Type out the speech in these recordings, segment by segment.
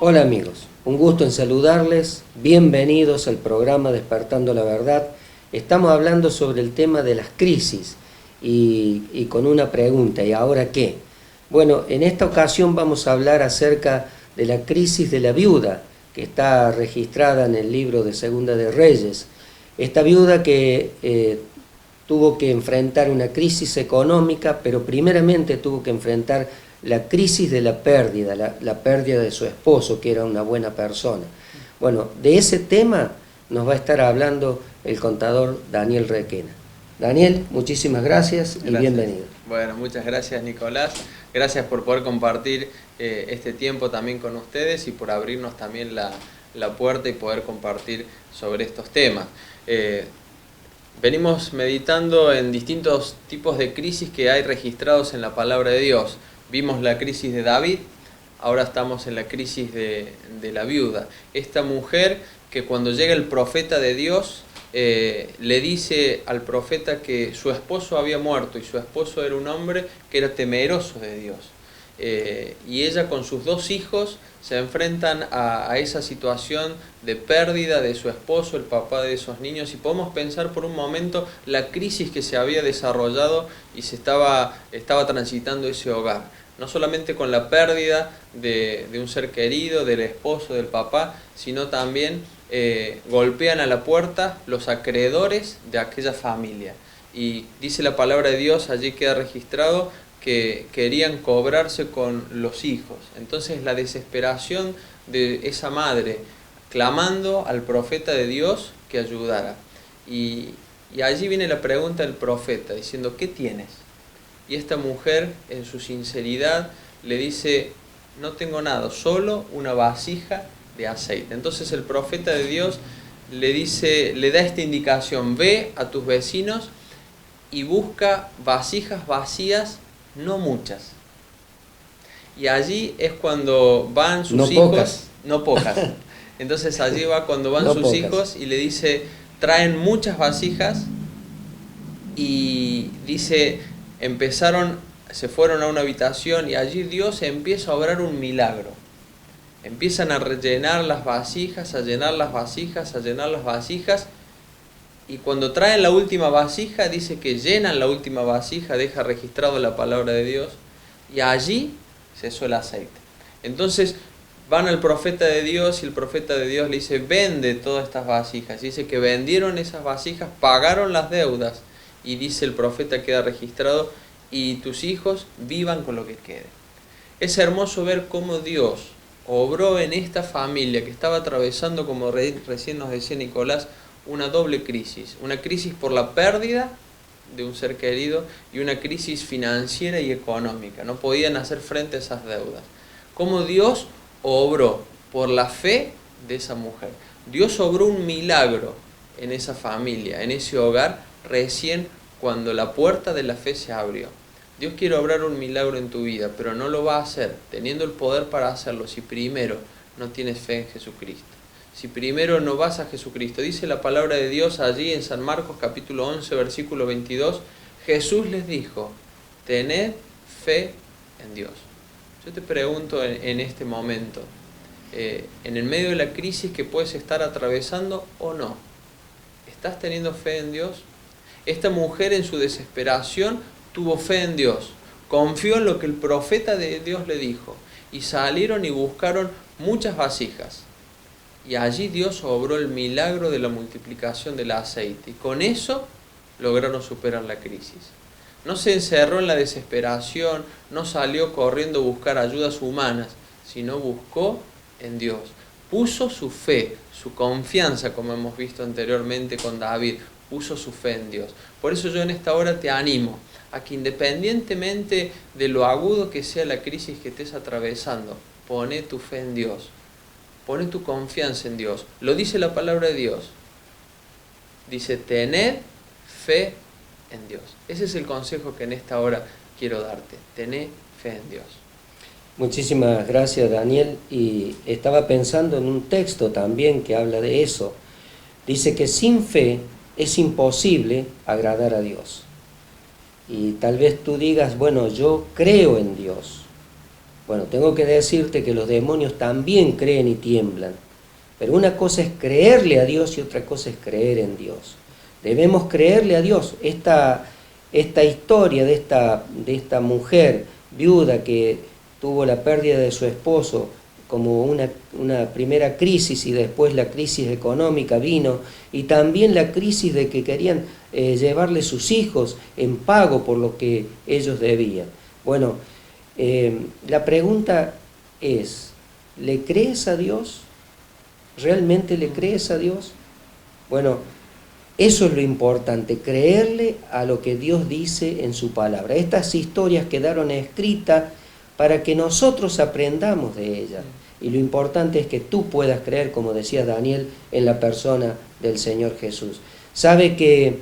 Hola amigos, un gusto en saludarles, bienvenidos al programa Despertando la Verdad. Estamos hablando sobre el tema de las crisis y con una pregunta, ¿y ahora qué? Bueno, en esta ocasión vamos a hablar acerca de la crisis de la viuda, que está registrada en el libro de Segunda de Reyes. Esta viuda que tuvo que enfrentar una crisis económica, pero primeramente tuvo que enfrentar la crisis de la pérdida, la pérdida de su esposo, que era una buena persona. Bueno, de ese tema nos va a estar hablando el contador Daniel Requena. Daniel, muchísimas gracias y bienvenido. Bueno, muchas gracias Nicolás, gracias por poder compartir este tiempo también con ustedes y por abrirnos también la puerta y poder compartir sobre estos temas. Venimos meditando en distintos tipos de crisis que hay registrados en la palabra de Dios. Vimos la crisis de David, ahora estamos en la crisis de la viuda. Esta mujer que cuando llega el profeta de Dios, le dice al profeta que su esposo había muerto y su esposo era un hombre que era temeroso de Dios. Y ella con sus dos hijos se enfrentan a esa situación de pérdida de su esposo, el papá de esos niños, y podemos pensar por un momento la crisis que se había desarrollado y se estaba transitando ese hogar. No solamente con la pérdida de un ser querido, del esposo, del papá, sino también golpean a la puerta los acreedores de aquella familia. Y dice la palabra de Dios, allí queda registrado, que querían cobrarse con los hijos. Entonces la desesperación de esa madre clamando al profeta de Dios que ayudara. Y allí viene la pregunta del profeta diciendo, ¿qué tienes? Y esta mujer en su sinceridad le dice, no tengo nada, solo una vasija de aceite. Entonces el profeta de Dios le da esta indicación, ve a tus vecinos y busca vasijas vacías, no muchas. Y allí es cuando van sus hijos, no pocas. Entonces allí va cuando van sus hijos y le dice, traen muchas vasijas y dice, se fueron a una habitación y allí Dios empieza a obrar un milagro. Empiezan a rellenar las vasijas, a llenar las vasijas, a llenar las vasijas. Y cuando traen la última vasija, dice que llenan la última vasija, deja registrado la palabra de Dios, y allí cesó el aceite. Entonces van al profeta de Dios y el profeta de Dios le dice, vende todas estas vasijas. Y dice que vendieron esas vasijas, pagaron las deudas, y dice el profeta, queda registrado, y tus hijos vivan con lo que quede. Es hermoso ver cómo Dios obró en esta familia que estaba atravesando, como recién nos decía Nicolás, una doble crisis. Una crisis por la pérdida de un ser querido y una crisis financiera y económica. No podían hacer frente a esas deudas. Cómo Dios obró por la fe de esa mujer. Dios obró un milagro en esa familia, en ese hogar, recién cuando la puerta de la fe se abrió. Dios quiere obrar un milagro en tu vida, pero no lo va a hacer teniendo el poder para hacerlo si primero no tienes fe en Jesucristo. Si primero no vas a Jesucristo. Dice la palabra de Dios allí en San Marcos capítulo 11, versículo 22, Jesús les dijo, tened fe en Dios. Yo te pregunto en este momento, en el medio de la crisis que puedes estar atravesando o no, ¿estás teniendo fe en Dios? Esta mujer en su desesperación tuvo fe en Dios, confió en lo que el profeta de Dios le dijo y salieron y buscaron muchas vasijas. Y allí Dios obró el milagro de la multiplicación del aceite. Y con eso lograron superar la crisis. No se encerró en la desesperación, no salió corriendo a buscar ayudas humanas, sino buscó en Dios. Puso su fe, su confianza, como hemos visto anteriormente con David, puso su fe en Dios. Por eso yo en esta hora te animo a que independientemente de lo agudo que sea la crisis que estés atravesando, pone tu fe en Dios. Pone tu confianza en Dios. Lo dice la palabra de Dios. Dice, tened fe en Dios. Ese es el consejo que en esta hora quiero darte. Tened fe en Dios. Muchísimas gracias, Daniel. Y estaba pensando en un texto también que habla de eso. Dice que sin fe es imposible agradar a Dios. Y tal vez tú digas, bueno, yo creo en Dios. Bueno, tengo que decirte que los demonios también creen y tiemblan. Pero una cosa es creerle a Dios y otra cosa es creer en Dios. Debemos creerle a Dios. Esta historia de esta mujer viuda que tuvo la pérdida de su esposo como una primera crisis, y después la crisis económica vino, y también la crisis de que querían llevarle sus hijos en pago por lo que ellos debían. Bueno, la pregunta es, ¿le crees a Dios? ¿Realmente le crees a Dios? Bueno, eso es lo importante, creerle a lo que Dios dice en su palabra. Estas historias quedaron escritas para que nosotros aprendamos de ellas. Y lo importante es que tú puedas creer, como decía Daniel, en la persona del Señor Jesús. Sabes que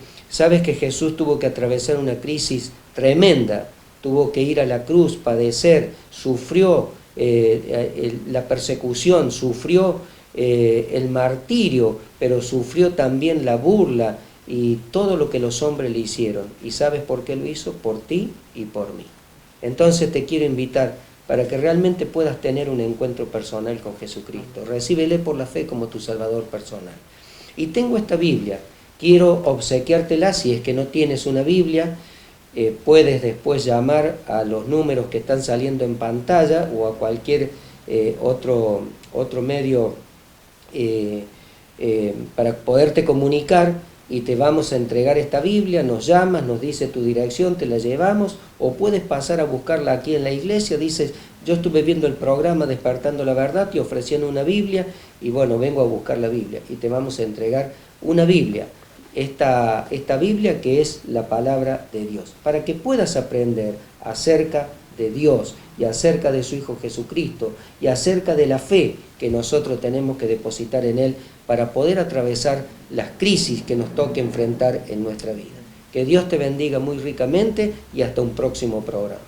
Jesús tuvo que atravesar una crisis tremenda, tuvo que ir a la cruz, padecer, sufrió la persecución, sufrió el martirio, pero sufrió también la burla y todo lo que los hombres le hicieron. ¿Y sabes por qué lo hizo? Por ti y por mí. Entonces te quiero invitar para que realmente puedas tener un encuentro personal con Jesucristo. Recíbele por la fe como tu Salvador personal. Y tengo esta Biblia, quiero obsequiártela. Si es que no tienes una Biblia, puedes después llamar a los números que están saliendo en pantalla o a cualquier otro medio para poderte comunicar, y te vamos a entregar esta Biblia. Nos llamas, nos dice tu dirección, te la llevamos, o puedes pasar a buscarla aquí en la iglesia. Dices, yo estuve viendo el programa Despertando la Verdad, te ofrecían una Biblia, y bueno, vengo a buscar la Biblia, y te vamos a entregar una Biblia, esta Biblia que es la palabra de Dios, para que puedas aprender acerca de Dios y acerca de su Hijo Jesucristo y acerca de la fe que nosotros tenemos que depositar en Él para poder atravesar las crisis que nos toque enfrentar en nuestra vida. Que Dios te bendiga muy ricamente y hasta un próximo programa.